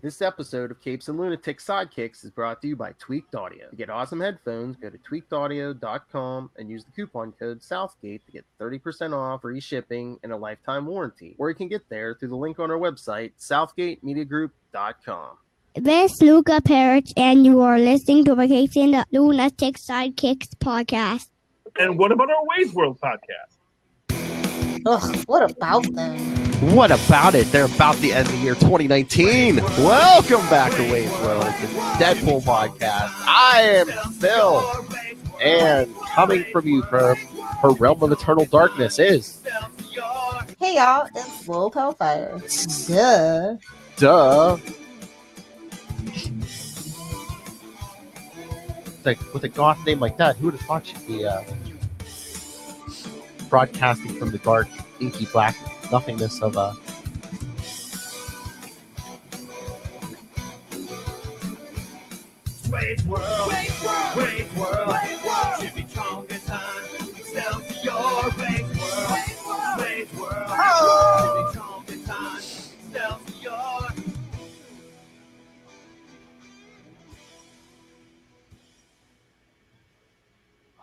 This episode of Capes and Lunatics Sidekicks is brought to you by Tweaked Audio. To get awesome headphones, go to tweakedaudio.com and use the coupon code Southgate to get 30% off, free shipping, and a lifetime warranty. Or you can get there through the link on our website, southgatemediagroup.com. This is Phil Perich, and you are listening to the Capes and Lunatics Sidekicks Podcast. And what about our Wade's World podcast? Ugh, what about them? What about it? They're about to end the year 2019. Welcome back to Wade's World, the Deadpool Podcast. I am Phil, and coming from you from her realm of eternal darkness is... Hey y'all, it's Lilith Hellfire. Duh. Like, with a goth name like that, who would have thought she'd be broadcasting from the dark, inky black nothingness of Wade's World, Wade's World, should be strong in time. Excelsior, Wade's World, Wade's World, should be strong in time. Excelsior.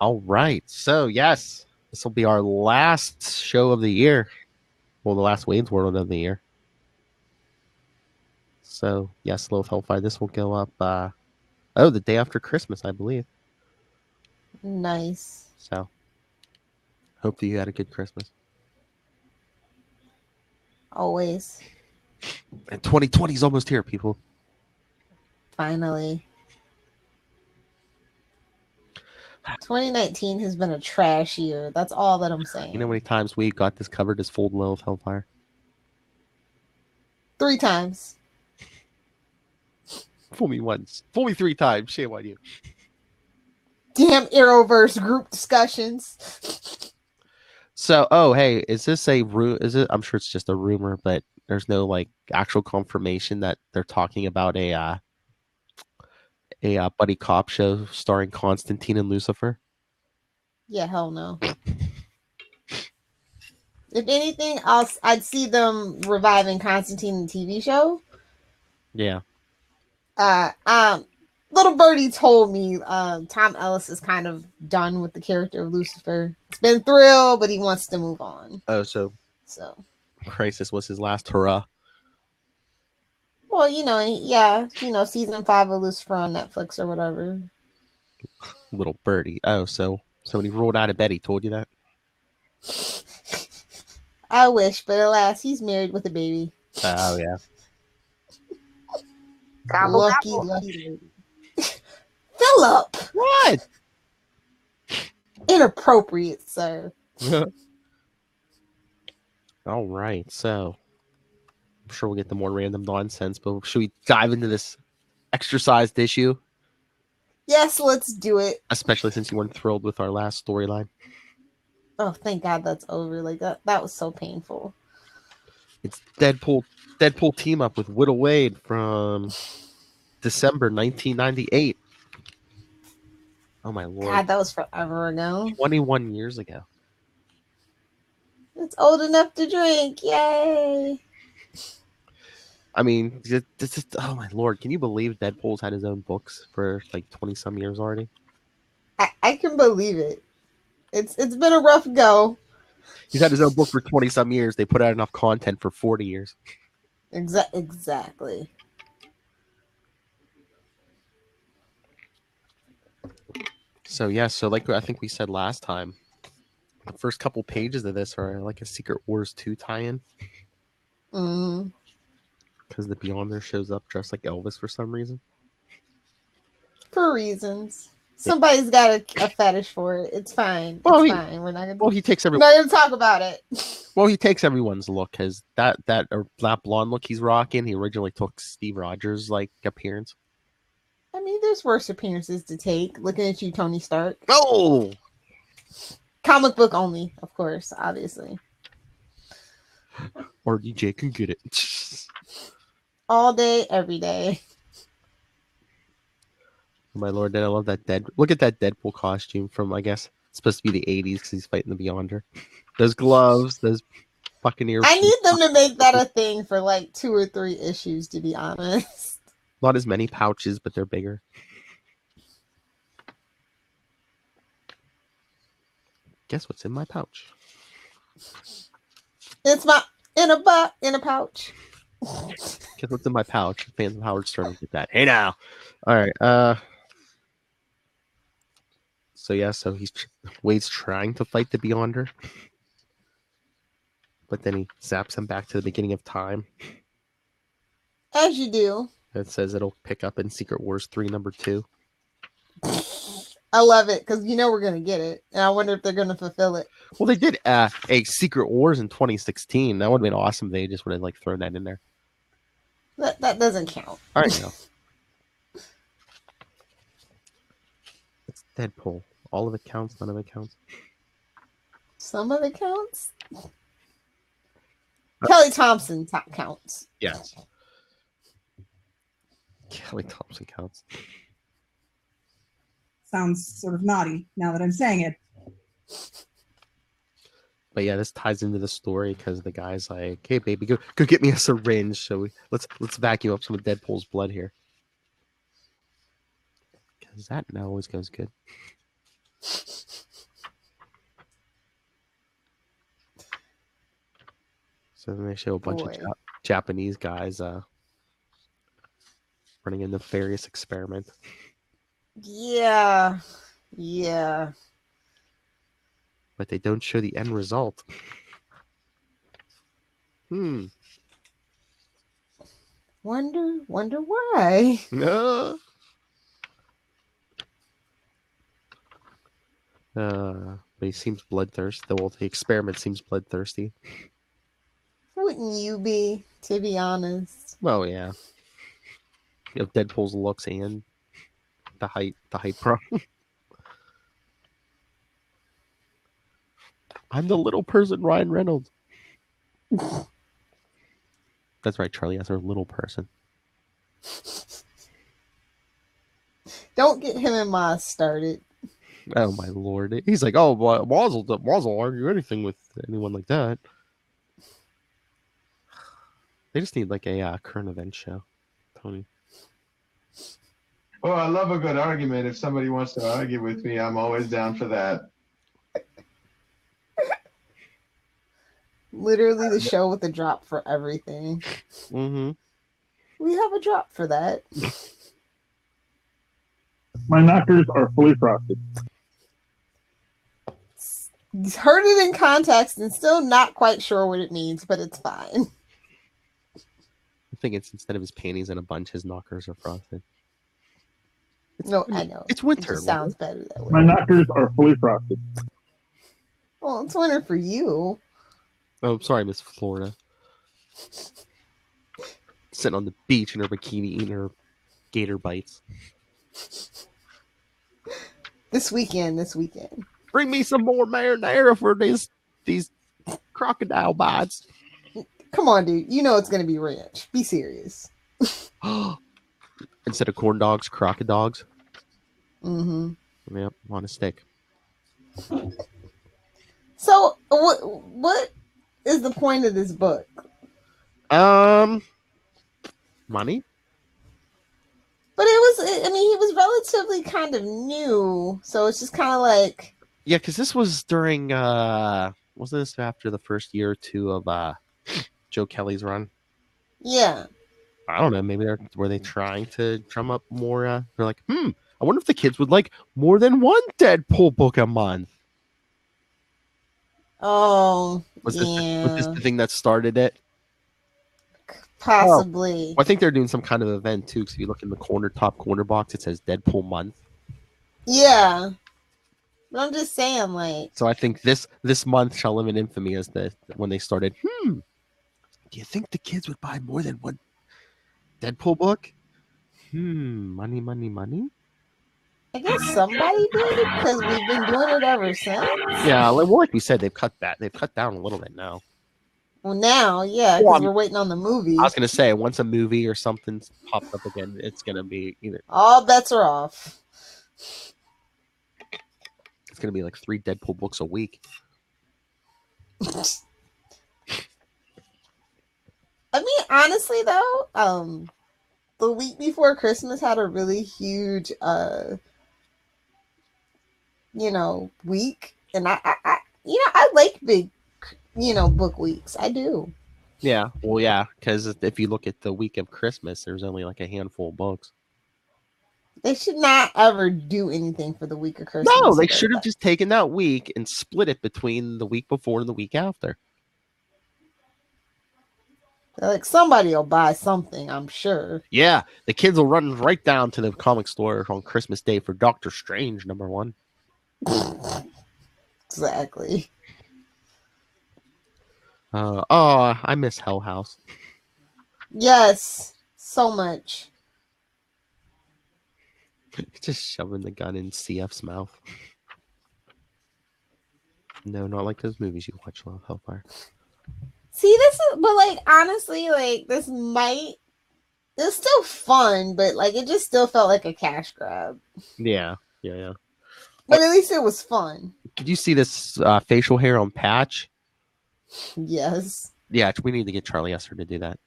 All right, so yes, this will be our last show of the year. Well, the last Wade's World of the year. So, yes, Lilith Hellfire, this will go up, the day after Christmas, I believe. Nice. So, hope that you had a good Christmas. Always. And 2020 is almost here, people. Finally. 2019 has been a trash year. That's all that I'm saying. You know how many times we got this covered as Fold Lilith Hellfire? 3 times. Fool me once. Fool me 3 times. Shame on you. Damn Arrowverse group discussions. So, hey, is this a I'm sure it's just a rumor, but there's no like actual confirmation that they're talking about a buddy cop show starring Constantine and Lucifer? Yeah, hell no. If anything else, I'd see them reviving Constantine, the TV show. Yeah. Little Birdie told me Tom Ellis is kind of done with the character of Lucifer. It's been thrilled, but he wants to move on. Oh, so Crisis was his last hurrah. Well, season 5 of Lucifer on Netflix or whatever. Little Birdie. Oh, so when he rolled out of bed, he told you that? I wish, but alas, he's married with a baby. Oh, yeah. Lucky. Philip! What? Inappropriate, sir. All right, so I'm sure we'll get the more random nonsense, but should we dive into this extra-sized issue? Yes, let's do it. Especially since you weren't thrilled with our last storyline. Oh, thank God that's over. Like that was so painful. It's Deadpool Team-Up with Whittle Wade from December 1998. Oh my lord. God, that was forever ago. 21 years ago. It's old enough to drink. Yay. I mean, this is, oh my lord, can you believe Deadpool's had his own books for like 20 some years already? I can believe it. It's been a rough go. He's had his own book for 20 some years. They put out enough content for 40 years. Exactly. So like I think we said last time, the first couple pages of this are like a Secret Wars 2 tie-in. Mm-hmm. Because the Beyonder shows up dressed like Elvis for some reason. For reasons. Somebody's got a fetish for it. It's fine. It's fine. We're not gonna. Well, he takes We're not gonna talk about it. Well, he takes everyone's look because that blonde look he's rocking, he originally took Steve Rogers' like appearance. I mean, there's worse appearances to take. Looking at you, Tony Stark. Oh, comic book only, of course, obviously. RDJ can get it. All day, every day. Oh my lord, I love that look at that Deadpool costume from, I guess, it's supposed to be the 80s because he's fighting the Beyonder. Those gloves, those fucking earpieces. I need them to make that a thing for like 2 or 3 issues, to be honest. Not as many pouches, but they're bigger. Guess what's in my pouch? It's in a pouch. Guess what's in my pouch? Fans of Howard Stern will get that. Hey now. All right. So Wade's trying to fight the Beyonder, but then he zaps him back to the beginning of time. As you do. It says it'll pick up in Secret Wars 3 number 2. I love it because we're gonna get it, and I wonder if they're gonna fulfill it. Well, they did a Secret Wars in 2016. That would have been awesome. They just would have thrown that in there. That doesn't count. All right, no. It's Deadpool. All of it counts. None of it counts. Some of it counts. Kelly Thompson counts. Yes. Kelly Thompson counts. Sounds sort of naughty now that I'm saying it. But yeah, this ties into the story because the guy's like, "Hey, baby, go get me a syringe." So let's vacuum up some of Deadpool's blood here, because that now always goes good. So then they show a bunch of Japanese guys running a nefarious experiment. Yeah. But they don't show the end result. Wonder why. No. But he seems bloodthirsty. The experiment seems bloodthirsty. Wouldn't you be, to be honest? Well, yeah. Deadpool's looks and the height problem. I'm the little person, Ryan Reynolds. That's right, Charlie. That's our little person. Don't get him and Maz started. Oh my lord! He's like, "Oh, Maz will argue anything with anyone like that." They just need like a current event show, Tony. Oh, I love a good argument. If somebody wants to argue with me, I'm always down for that. Literally the show with a drop for everything. Mm-hmm. We have a drop for that. My knockers are fully frosted. Heard it in context and still not quite sure what it means, but it's fine. I think it's instead of his panties in a bunch, his knockers are frosted. No, I know. It's winter. It just sounds better that way. My knockers are fully frosted. Well, it's winter for you. Oh, sorry, Miss Florida. Sitting on the beach in her bikini eating her gator bites. This weekend. Bring me some more marinara for these crocodile bites. Come on, dude. You know it's going to be ranch. Be serious. Instead of corn dogs, crocodogs. Mm-hmm. Yep, on a stick. So, what is the point of this book? Money? But he was relatively kind of new. So it's just kind of like... Yeah, because this was during, wasn't this after the first year or two of Joe Kelly's run? Yeah. I don't know. Maybe were they trying to drum up more? They're like, I wonder if the kids would like more than one Deadpool book a month. Oh, was this the thing that started it? Possibly. Well, I think they're doing some kind of event too. Because if you look in the top corner box, it says Deadpool Month. Yeah, but I'm just saying, like. So I think this month shall live in infamy as when they started. Do you think the kids would buy more than one Deadpool book? Money. I guess somebody did it because we've been doing it ever since. Yeah, like we said, they've cut down a little bit now. Well, now, yeah, because we're waiting on the movie. I was gonna say, once a movie or something pops up again, it's gonna be either all bets are off. It's gonna be like 3 Deadpool books a week. I mean, honestly, though, the week before Christmas had a really huge, week, and I like big, book weeks. I do. Yeah, well, yeah, because if you look at the week of Christmas, there's only like a handful of books. They should not ever do anything for the week of Christmas. No, they should have just taken that week and split it between the week before and the week after. They're like, somebody will buy something, I'm sure. Yeah, the kids will run right down to the comic store on Christmas Day for Doctor Strange #1. Exactly. I miss Hell House. Yes, so much. Just shoving the gun in CF's mouth. No, not like those movies you watch, Hellfire. See, but honestly, it's still fun, but it just still felt like a cash grab. Yeah. But at least it was fun. Did you see this facial hair on Patch? Yes. Yeah, we need to get Charlie Esser to do that.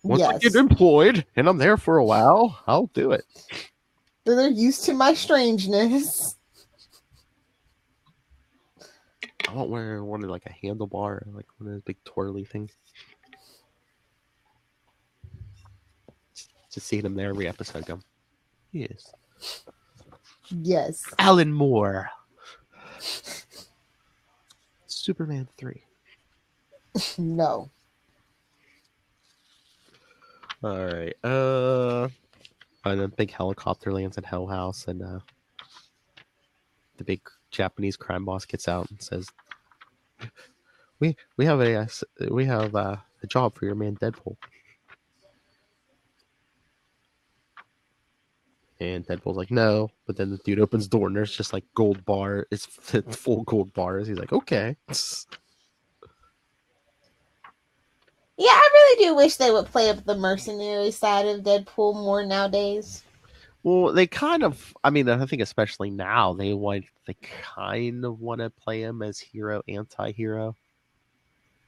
Once I Yes. get employed and I'm there for a while, I'll do it. They're used to my strangeness. I want one of a handlebar, like one of those big twirly things. Just seeing him there every episode go, yes. Yes. Alan Moore. Superman 3. No. All right. And a big helicopter lands at Hell House, and the big Japanese crime boss gets out and says, "We have a job for your man Deadpool." And Deadpool's like, "No," but then the dude opens the door and there's just gold bar. It's full gold bars. He's like, "Okay." Yeah, I really do wish they would play up the mercenary side of Deadpool more nowadays. Well, they kind of, I think especially now, they kind of want to play him as hero, anti-hero.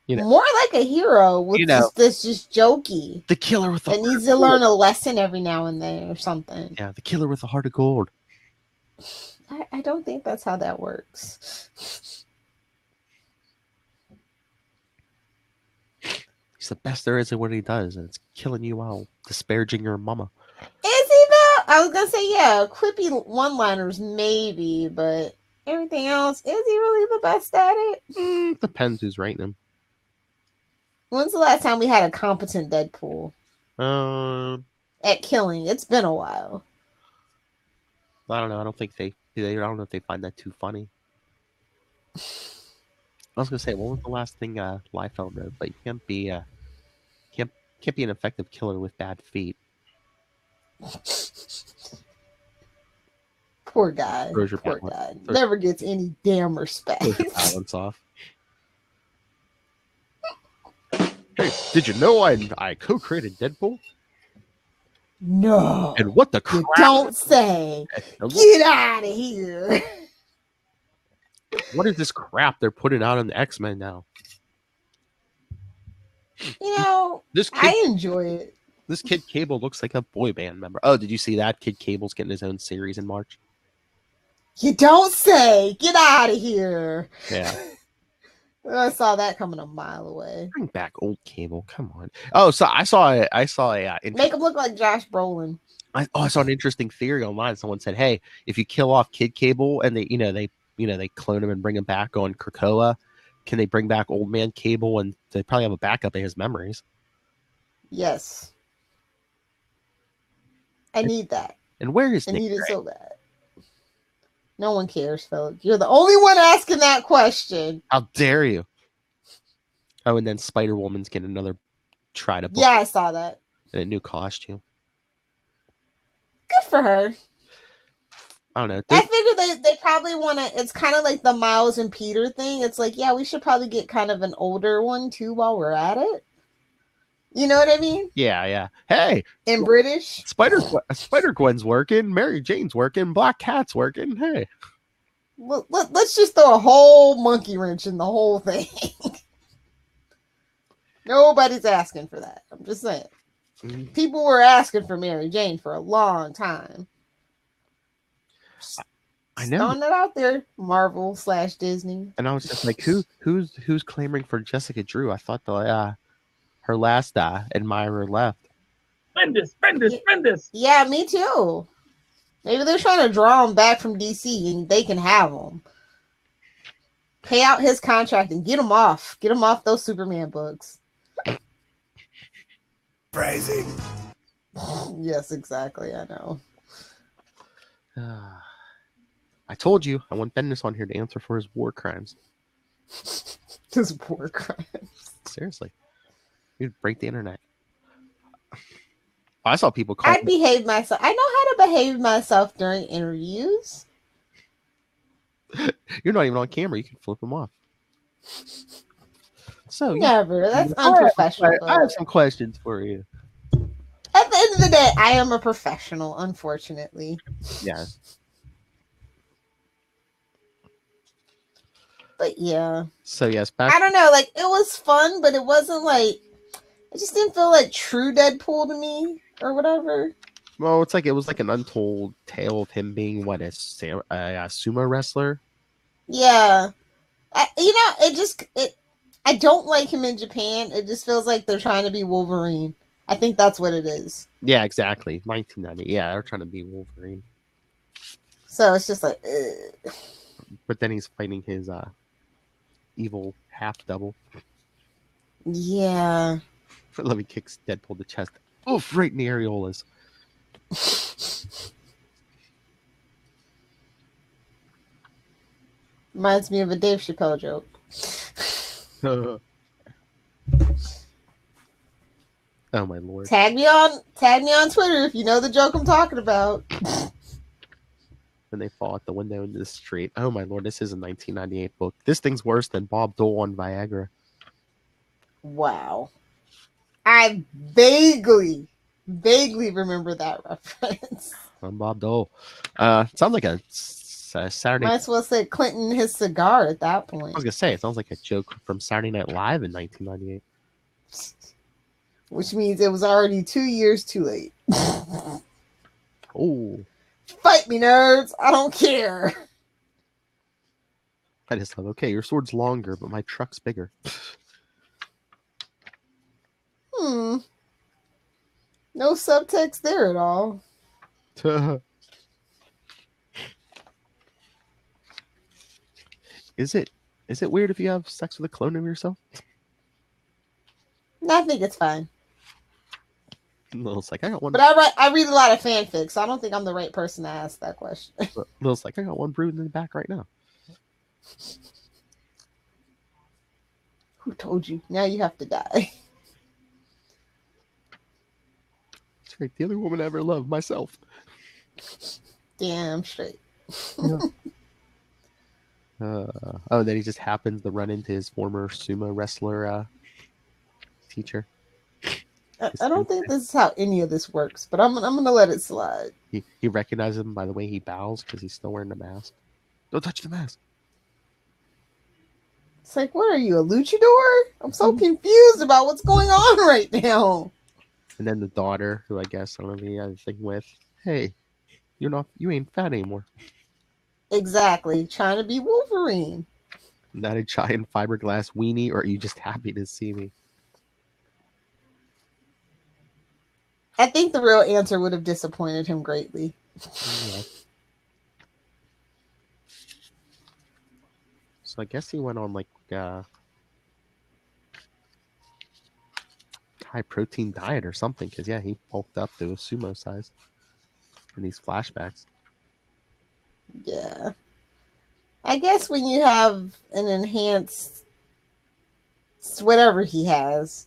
More like a hero with this just jokey. The killer with the that needs to learn a lesson every now and then or something. Yeah, the killer with a heart of gold. I don't think that's how that works. He's the best there is at what he does, and it's killing you while disparaging your mama. Is he though? I was gonna say, yeah, quippy one-liners maybe, but everything else, is he really the best at it? Depends who's writing him. When's the last time we had a competent Deadpool? At killing. It's been a while. I don't know. I don't know if they find that too funny. I was gonna say, what was the last thing Liefeld wrote? But you can't be an effective killer with bad feet. Poor guy. Poor guy. Never gets any damn respect. Balance off. Hey, did you know I co-created Deadpool? No. And what the crap? You don't say. Get out of here. What is this crap they're putting out on the X-Men now? I enjoy it. This Kid Cable looks like a boy band member. Oh, did you see that? Kid Cable's getting his own series in March. You don't say. Get out of here. Yeah. I saw that coming a mile away. Bring back old Cable. Come on. Oh, so I saw a make him look like Josh Brolin. I saw an interesting theory online. Someone said, "Hey, if you kill off Kid Cable and they clone him and bring him back on Krakoa, can they bring back Old Man Cable and they probably have a backup of his memories?" Yes. I need that. And where is I Nick need it Gray? so bad. No one cares, Phil. You're the only one asking that question. How dare you? Oh, and then Spider-Woman's getting another try to book. Yeah, I saw that. And a new costume. Good for her. I don't know. I figure they probably want to. It's kind of like the Miles and Peter thing. It's like, yeah, we should probably get kind of an older one too while we're at it. You know what I mean? Yeah. Hey, in British, Spider-Gwen's working, Mary Jane's working, Black Cat's working. Hey, let's just throw a whole monkey wrench in the whole thing. Nobody's asking for that. I'm just saying. People were asking for Mary Jane for a long time. I know. Throwing it out there, Marvel / Disney. And I was just like, who's clamoring for Jessica Drew? I thought her last admirer left. Bendis. Yeah, me too. Maybe they're trying to draw him back from DC and they can have him. Pay out his contract and get him off. Get him off those Superman books. Crazy. Yes, exactly. I know. I told you I want Bendis on here to answer for his war crimes. His war crimes. Seriously. He'd break the internet. I saw people call I'd behave myself. I know how to behave myself during interviews. You're not even on camera. You can flip them off. So Never. That's unprofessional. I have some questions for you. At the end of the day, I am a professional, unfortunately. Yes. But yeah. So yes, I don't know. Like, it was fun, but it wasn't like, it just didn't feel like true Deadpool to me or whatever. Well, it was like an untold tale of him being a sumo wrestler. Yeah. I don't like him in Japan. It just feels like they're trying to be Wolverine. I think that's what it is. Yeah, exactly. 1990. Yeah, they're trying to be Wolverine. So it's just like, ugh. But then he's fighting his evil half double. Yeah. Let me kick Deadpool in the chest. Oof, right in the areolas. Reminds me of a Dave Chappelle joke. Oh my lord. Tag me on Twitter if you know the joke I'm talking about. When they fall out the window into the street. Oh my lord, this is a 1998 book. This thing's worse than Bob Dole on Viagra. Wow. I vaguely remember that reference. I'm Bob Dole. Sounds like a Saturday. Might as well say Clinton his cigar at that point. I was gonna say it sounds like a joke from Saturday Night Live in 1998. Which means it was already 2 years too late. Oh. Fight me, nerds! I don't care. I just thought, okay, your sword's longer, but my truck's bigger. No subtext there at all. Is it weird if you have sex with a clone of yourself? I think it's fine. Lil's like, I got one. But I read a lot of fanfic, so I don't think I'm the right person to ask that question. Lil's like, I got one brooding in the back right now. Who told you? Now you have to die. That's right. The other woman I ever loved, myself. Damn straight. Then he just happens to run into his former sumo wrestler teacher. I don't think this is how any of this works, but I'm gonna let it slide. He recognizes him by the way he bows because he's still wearing the mask. Don't touch the mask. It's like, what are you, a luchador? I'm so confused about what's going on right now. And then the daughter, who I guess I don't know if he had a thing with, hey, you ain't fat anymore. Exactly, trying to be Wolverine. Not a giant fiberglass weenie, or are you just happy to see me? I think the real answer would have disappointed him greatly. Yeah. So I guess he went on like high protein diet or something, because yeah, he bulked up to a sumo size in these flashbacks. Yeah. I guess when you have an enhanced whatever he has.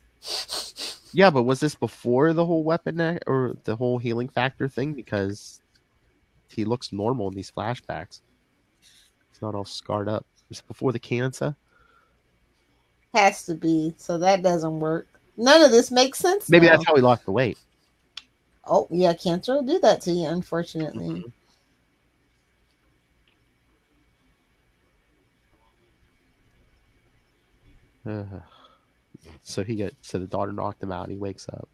Yeah, but was this before the whole weapon or the whole healing factor thing? Because he looks normal in these flashbacks. He's not all scarred up. It's before the cancer. Has to be. So that doesn't work. None of this makes sense. Maybe now. that's how he lost the weight. Oh, yeah, cancer will do that to you, unfortunately. So the daughter knocked him out. He wakes up.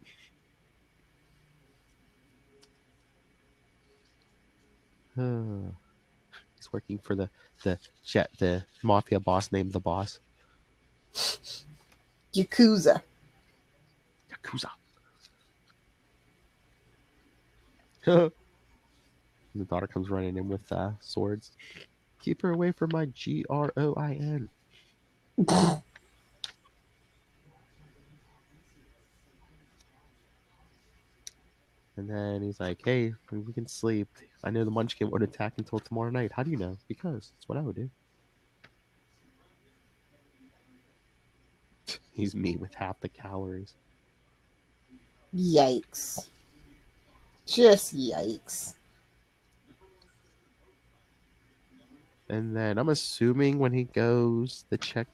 He's working for the mafia boss named the Boss. Yakuza. And the daughter comes running in with swords. Keep her away from my GROIN. And then he's like, hey, we can sleep. I know the Munchkin won't attack until tomorrow night. How do you know? Because it's what I would do. He's me with half the calories. Yikes. Just yikes. And then I'm assuming when he goes to check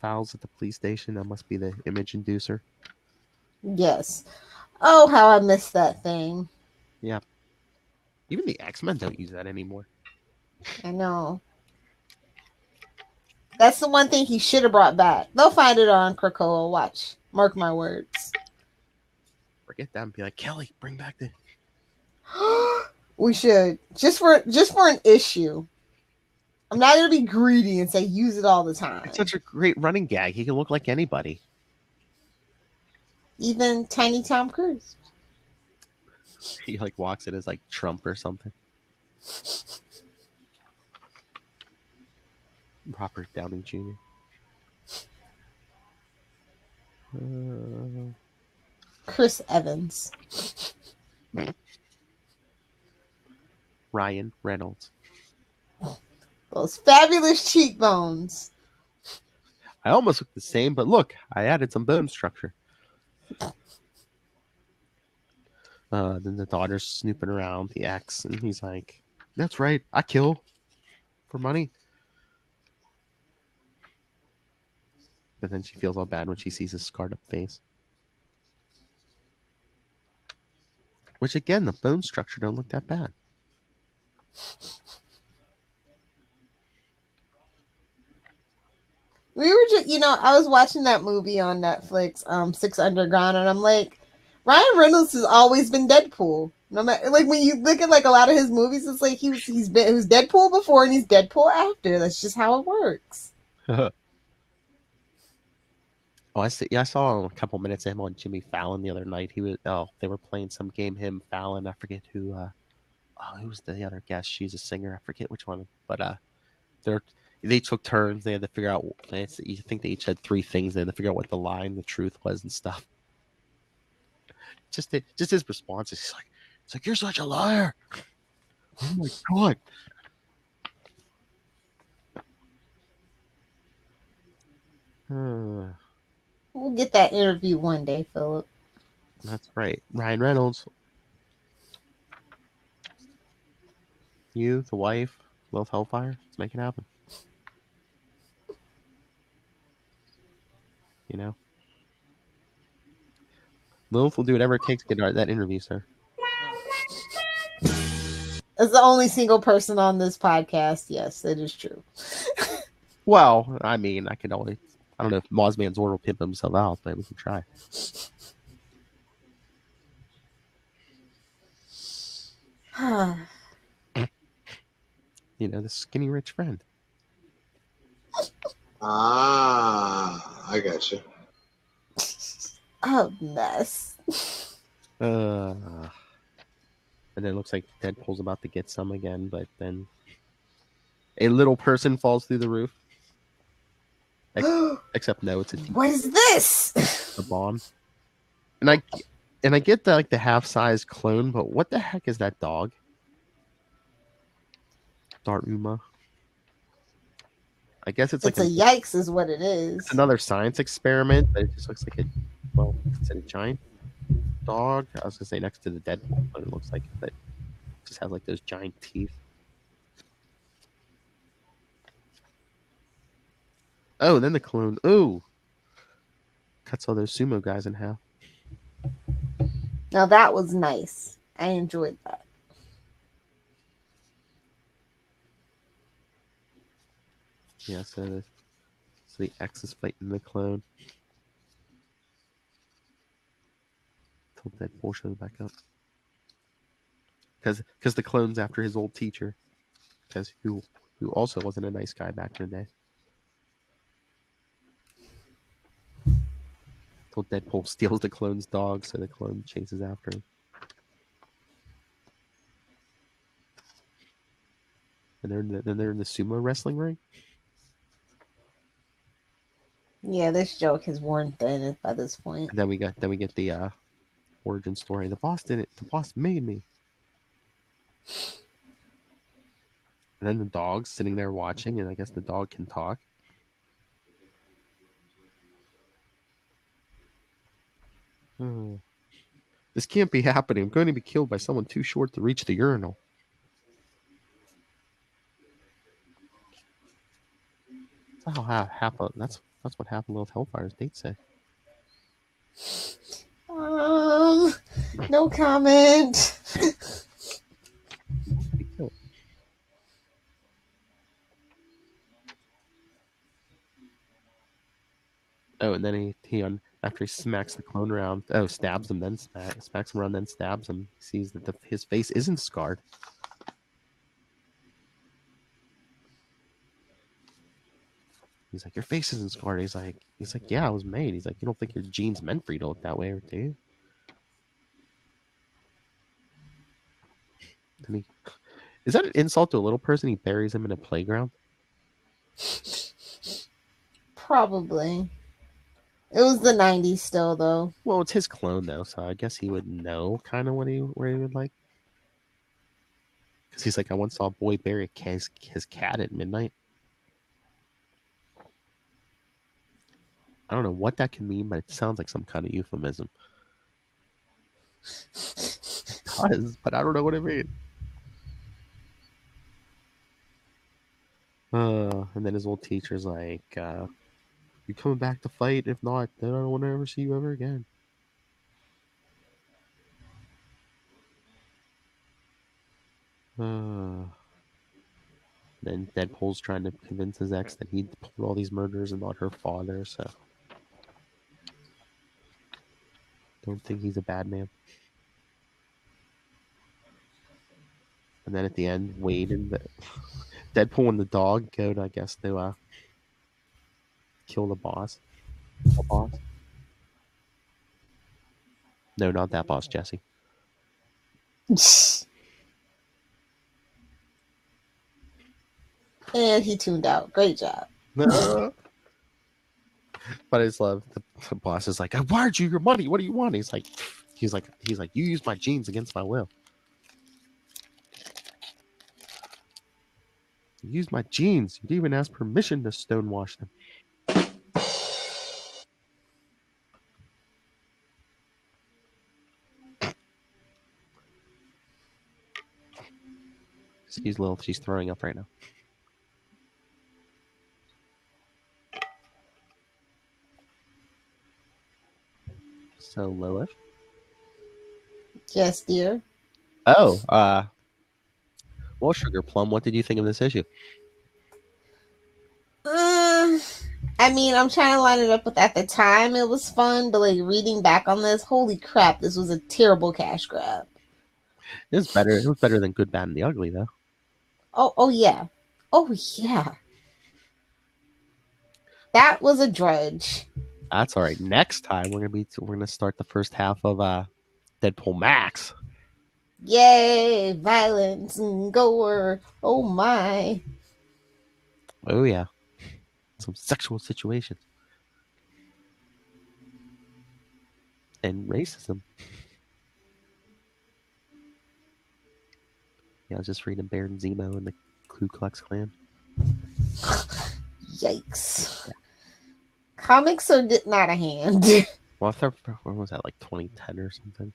files at the police station, that must be the image inducer. Yes. Oh, how I missed that thing. Yeah. Even the X-Men don't use that anymore. I know. That's the one thing he should have brought back. They'll find it on Krakoa. Watch. Mark my words. Forget that and be like, Kelly, bring back the... We should. Just for an issue. I'm not going to be greedy and say use it all the time. It's such a great running gag. He can look like anybody. Even Tiny Tom Cruise. He like walks in as like Trump or something. Robert Downey Jr. Chris Evans. Ryan Reynolds. Those fabulous cheekbones. I almost look the same, but look, I added some bone structure. Then the daughter's snooping around the ex, and he's like, that's right, I kill for money. But then she feels all bad when she sees his scarred up face. Which again, the bone structure don't look that bad. We were just, I was watching that movie on Netflix, Six Underground, and I'm like, Ryan Reynolds has always been Deadpool. No matter, like when you look at like a lot of his movies, it's like he was Deadpool before and he's Deadpool after. That's just how it works. Oh, I see. Yeah, I saw a couple minutes of him on Jimmy Fallon the other night. They were playing some game. Him, Fallon. I forget who. Who was the other guest? She's a singer. I forget which one. But they took turns. They had to figure out. I think they each had 3 things. They had to figure out what the line, the truth was, and stuff. Just his response is like, you're such a liar. Oh my god. We'll get that interview one day, Philip. That's right. Ryan Reynolds. You, the wife, Lilith Hellfire. Let's make it happen. Lilith will do whatever it takes to get that interview, sir. As the only single person on this podcast, yes, that is true. Well, I mean, I don't know if Mothman's Zord will pimp himself out, but we can try. The skinny rich friend. I got you. Oh, mess. And then it looks like Deadpool's about to get some again, but then a little person falls through the roof. Except no, it's a deep. What is this? A bomb. And I get the half-size clone, but what the heck is that dog? Daruma. I guess it's a yikes is what it is. It's another science experiment, but it just looks like it's a giant dog. I was gonna say next to the Deadpool, but it looks like it just has like those giant teeth. Oh, then the clone. Ooh, cuts all those sumo guys in half. Now that was nice. I enjoyed that. Yeah, so the X is fighting the clone. Till Deadpool shows back up. because the clone's after his old teacher, because who also wasn't a nice guy back in the day. Till Deadpool steals the clone's dog, so the clone chases after him. And they're in the sumo wrestling ring. Yeah, this joke has worn thin by this point. And then we get the origin story. The boss did it. The boss made me. And then the dog's sitting there watching, and I guess the dog can talk. This can't be happening. I'm going to be killed by someone too short to reach the urinal. That's what half of Lilith Hellfire's dates say. No comment. Oh, and then he after he smacks the clone around, stabs him, then smacks him around, then stabs him. He sees that his face isn't scarred. He's like, your face isn't scarred. He's like, yeah, I was made. He's like, you don't think your genes meant for you to look that way, do you? Is that an insult to a little person? He buries him in a playground? Probably. It was the 90s still, though. Well, it's his clone, though, so I guess he would know kind of where he would like. Because he's like, I once saw a boy bury his cat at midnight. I don't know what that can mean, but it sounds like some kind of euphemism. It does, but I don't know what it means. And then his old teacher's like, you coming back to fight? If not, then I don't want to ever see you ever again. Then Deadpool's trying to convince his ex that he pulled all these murders and not her father, so don't think he's a bad man. And then at the end, Wade and Deadpool and the dog go to, I guess, to kill the boss. The boss? No, not that boss, Jesse. And he tuned out. Great job. But I just love the boss is like, I wired you your money. What do you want? He's like, you used my genes against my will. You used my genes. You didn't even ask permission to stonewash them. Excuse Lilith, she's throwing up right now. So Lilith? Yes, dear. Oh, well, Sugar Plum, what did you think of this issue? I mean, I'm trying to line it up with at the time it was fun, but like reading back on this, holy crap, this was a terrible cash grab. It was better. It was better than Good, Bad, and the Ugly, though. Oh yeah. Oh yeah. That was a drudge. That's all right. Next time we're gonna start the first half of Deadpool Max. Yay, violence and gore. Oh my. Oh yeah. Some sexual situations. And racism. Yeah, I was just reading Baron Zemo and the Ku Klux Klan. Yikes. Yeah. Comics are getting out of hand. Well, I thought, when was that, like 2010 or something?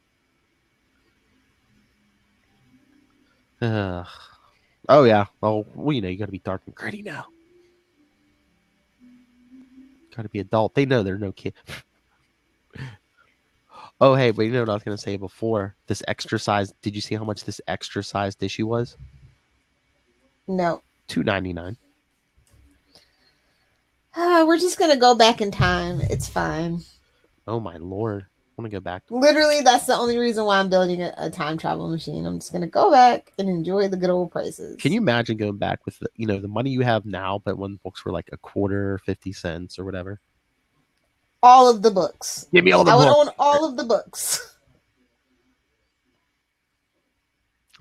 Oh, yeah. Oh, well, you know, you gotta be dark and gritty now. Gotta be adult. They know they're no kid. Oh, hey, but you know what I was gonna say before? This extra size, did you see how much this extra sized issue was? No. $2.99. We're just gonna go back in time. It's fine. Oh my lord. want to go back. Literally, that's the only reason why I'm building a time travel machine. I'm just gonna go back and enjoy the good old prices. Can you imagine going back with the money you have now, but when books were like a quarter, 50 cents, or whatever? All of the books. Give me all the I books. would own all of the books.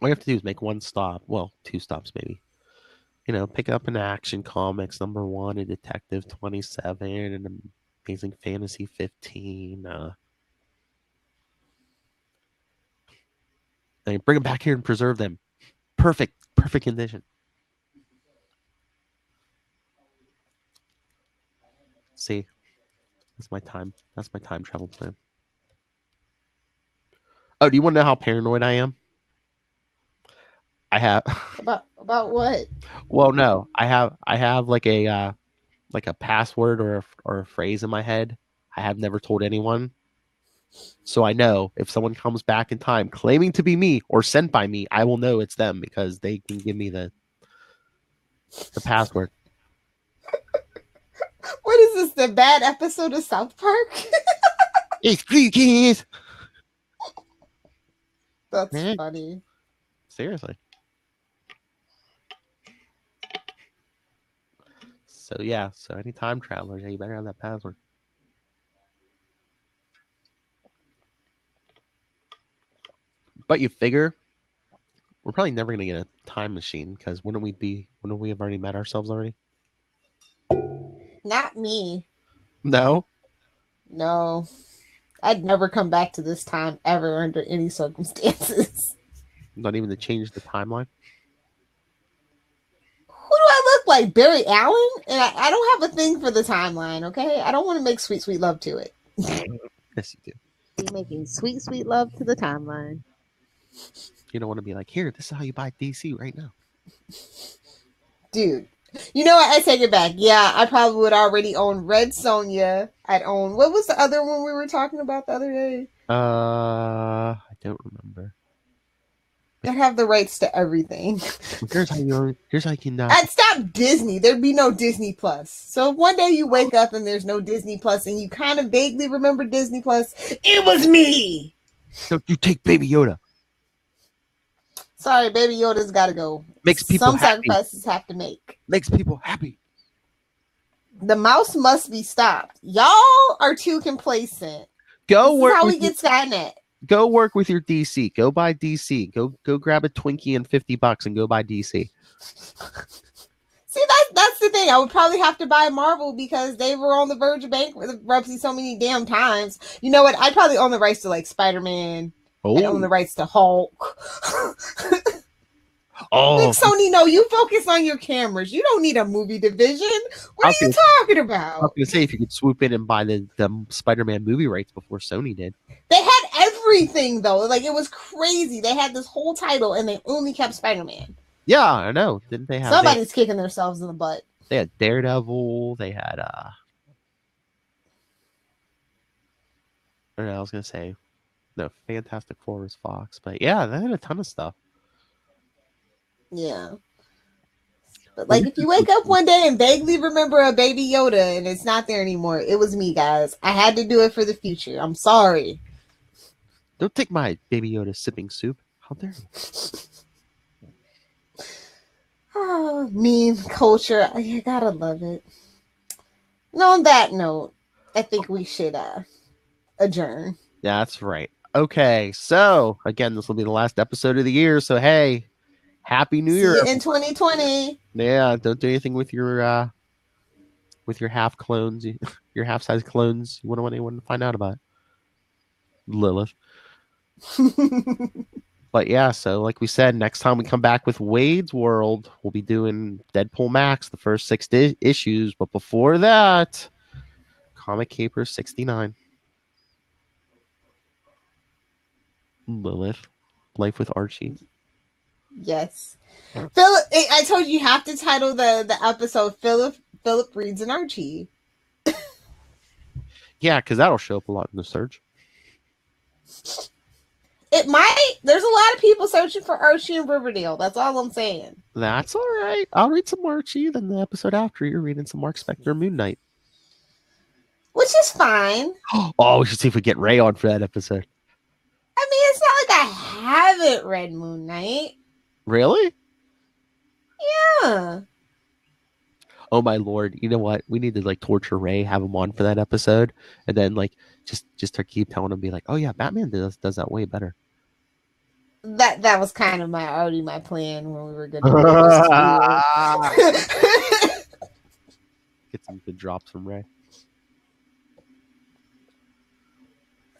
All you have to do is make one stop. Well, 2 stops maybe. Pick up an Action Comics #1, a Detective 27, and Amazing Fantasy 15. And bring them back here and preserve them. Perfect condition. See, that's my time travel plan. Oh, do you want to know how paranoid I am? I have about what? Well, no, I have like a password or a phrase in my head. I have never told anyone. So I know if someone comes back in time claiming to be me or sent by me, I will know it's them because they can give me the password. What is this? The bad episode of South Park? It's Greekies. That's funny. Seriously. So yeah, any time travelers, you better have that password. But you figure we're probably never gonna get a time machine because wouldn't we have already met ourselves already? Not me. No. I'd never come back to this time ever under any circumstances. Not even to change the timeline. Who do I look like? Barry Allen? And I don't have a thing for the timeline, okay? I don't want to make sweet, sweet love to it. Yes, you do. Be making sweet, sweet love to the timeline. You don't want to be like, here, this is how you buy DC right now. Dude. You know what? I take it back. Yeah, I probably would already own Red Sonja. I'd own... What was the other one we were talking about the other day? I don't remember. I'd have the rights to everything. Here's how you can... I'd stop Disney. There'd be no Disney Plus. So if one day you wake up and there's no Disney Plus and you kind of vaguely remember Disney Plus, it was me! So you take Baby Yoda. Sorry, Baby Yoda's got to go. Makes people happy. Some sacrifices have to make. Makes people happy. The mouse must be stopped. Y'all are too complacent. Go this work. Is how we get Skynet. Go work with your DC. Go buy DC. Go grab a Twinkie and $50 and go buy DC. See, that's the thing. I would probably have to buy Marvel because they were on the verge of bankruptcy so many damn times. You know what? I'd probably own the rights to like Spider-Man. I'd own the rights to Hulk. Like Sony, no, you focus on your cameras. You don't need a movie division. What are you talking about? I was going to say, if you could swoop in and buy the Spider-Man movie rights before Sony did. They had everything, though. Like, it was crazy. They had this whole title, and they only kept Spider-Man. Yeah, I know. Didn't they have... Somebody's kicking themselves in the butt. They had Daredevil. They had... I don't know, I was going to say... No, Fantastic Four was Fox. But yeah, they had a ton of stuff. Yeah. But like if you wake up one day and vaguely remember a Baby Yoda and it's not there anymore, it was me, guys. I had to do it for the future. I'm sorry. Don't take my Baby Yoda sipping soup. How dare you? Oh, meme culture. I gotta love it. And on that note, I think we should adjourn. Yeah, that's right. Okay, so again, this will be the last episode of the year. So hey, Happy New Year in 2020. Yeah, don't do anything with your half clones, your half size clones. You wouldn't want anyone to find out about it. Lilith. But yeah, so like we said, next time we come back with Wade's World, we'll be doing Deadpool Max, the first 6 issues. But before that, Comic Capers 69. Lilith, Life with Archie. Yes. Philip, I told you have to title the episode Philip Reads an Archie. Yeah, because that'll show up a lot in the search. It might. There's a lot of people searching for Archie in Riverdale. That's all I'm saying. That's all right. I'll read some Archie. Then the episode after, you're reading some Mark Spector Moon Knight. which is fine. Oh, we should see if we get Ray on for that episode. I mean, it's not like I haven't read Moon Knight. Really? Yeah. Oh my lord! You know what? We need to like torture Ray, have him on for that episode, and then like just keep telling him, be like, "Oh yeah, Batman does that way better." That was kind of my plan when we were going to do this. Get some good drops from Ray.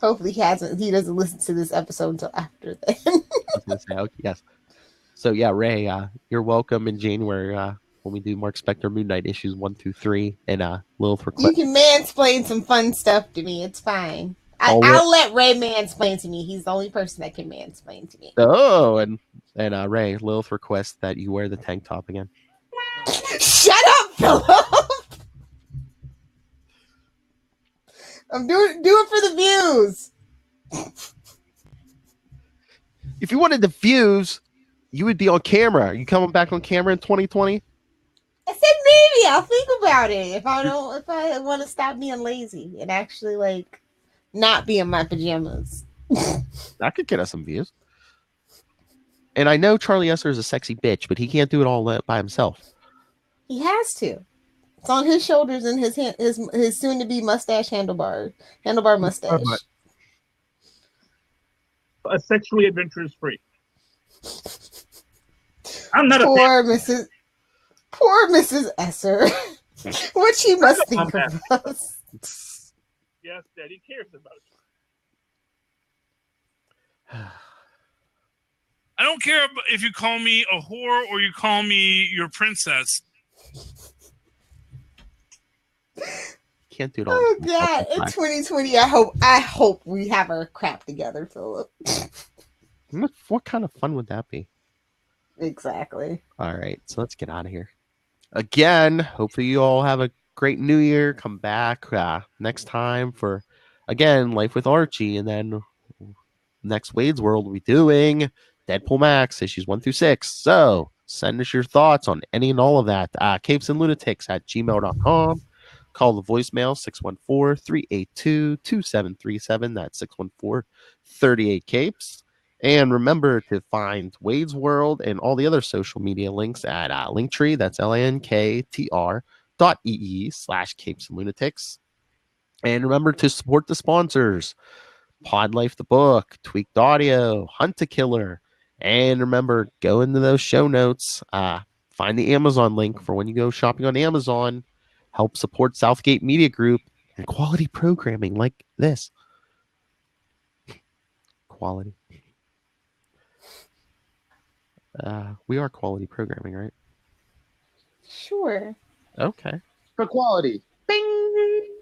Hopefully he doesn't listen to this episode until after then. I was gonna say, okay, yes. So yeah, Ray, you're welcome in January when we do Mark Spector Moon Knight issues 1 through 3 and Lilith Request. You can mansplain some fun stuff to me. It's fine. I'll let Ray mansplain to me. He's the only person that can mansplain to me. Oh, and Ray, Lilith requests that you wear the tank top again. Shut up, Philip. I'm doing it for the views. If you wanted the views, you would be on camera. Are you coming back on camera in 2020? I said maybe. I'll think about it. If I want to stop being lazy and actually like not be in my pajamas. That could get us some views. And I know Charlie Esser is a sexy bitch, but he can't do it all by himself. He has to. It's on his shoulders and his soon to be handlebar mustache. A sexually adventurous freak. I'm not poor Mrs. Esser. What she must think of us. Yes, Daddy cares about you. I don't care if you call me a whore or you call me your princess. Can't do it all. Oh God! In 2020, I hope we have our crap together, Philip. What kind of fun would that be? Exactly. All right, so let's get out of here. Again, hopefully you all have a great new year. Come back next time for, again, Life with Archie. And then next Wade's World, we'll be doing Deadpool Max issues 1 through 6. So send us your thoughts on any and all of that. capesandlunatics@gmail.com. Call the voicemail 614-382-2737. That's 614-38-CAPES. And remember to find Wade's World and all the other social media links at Linktree. That's linktr.ee/capesandlunatics. And remember to support the sponsors: Pod Life the Book, Tweaked Audio, Hunt a Killer. And remember, go into those show notes. Find the Amazon link for when you go shopping on Amazon. Help support Southgate Media Group and quality programming like this. Quality. We are quality programming, right? Sure. Okay. For quality. Bing!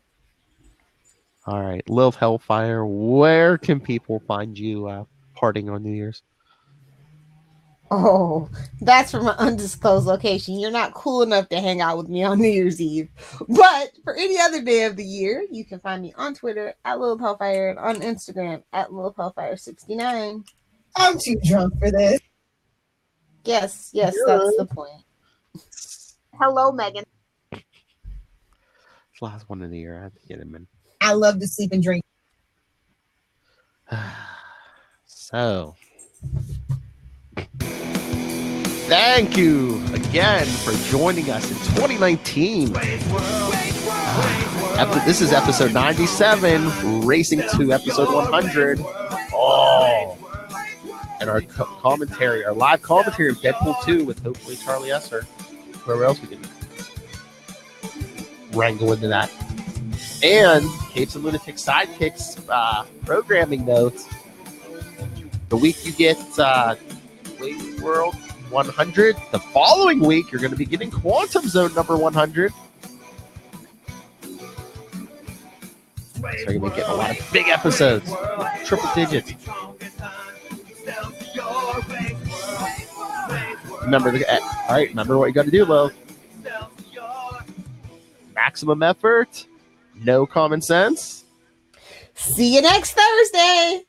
All right. Lilith Hellfire, where can people find you partying on New Year's? Oh, that's from an undisclosed location. You're not cool enough to hang out with me on New Year's Eve. But for any other day of the year, you can find me on Twitter at Lilith Hellfire and on Instagram at Lilith Hellfire69. I'm too drunk for this. Yes, that's the point. Hello, Megan. It's the last one of the year. I have to get him in. I love to sleep and drink. So, thank you again for joining us in 2019. This is episode 97, racing to episode 100. Oh. And our commentary, our live commentary of Deadpool 2 with hopefully Charlie Esser. Whoever else we can wrangle into that. And Capes and Lunatics Sidekicks programming notes. The week you get Wade's World 100, the following week you're going to be getting Quantum Zone number 100. So you're going to be getting a lot of big episodes, triple digits. Remember what you got to do, Lil. Maximum effort, no common sense. See you next Thursday.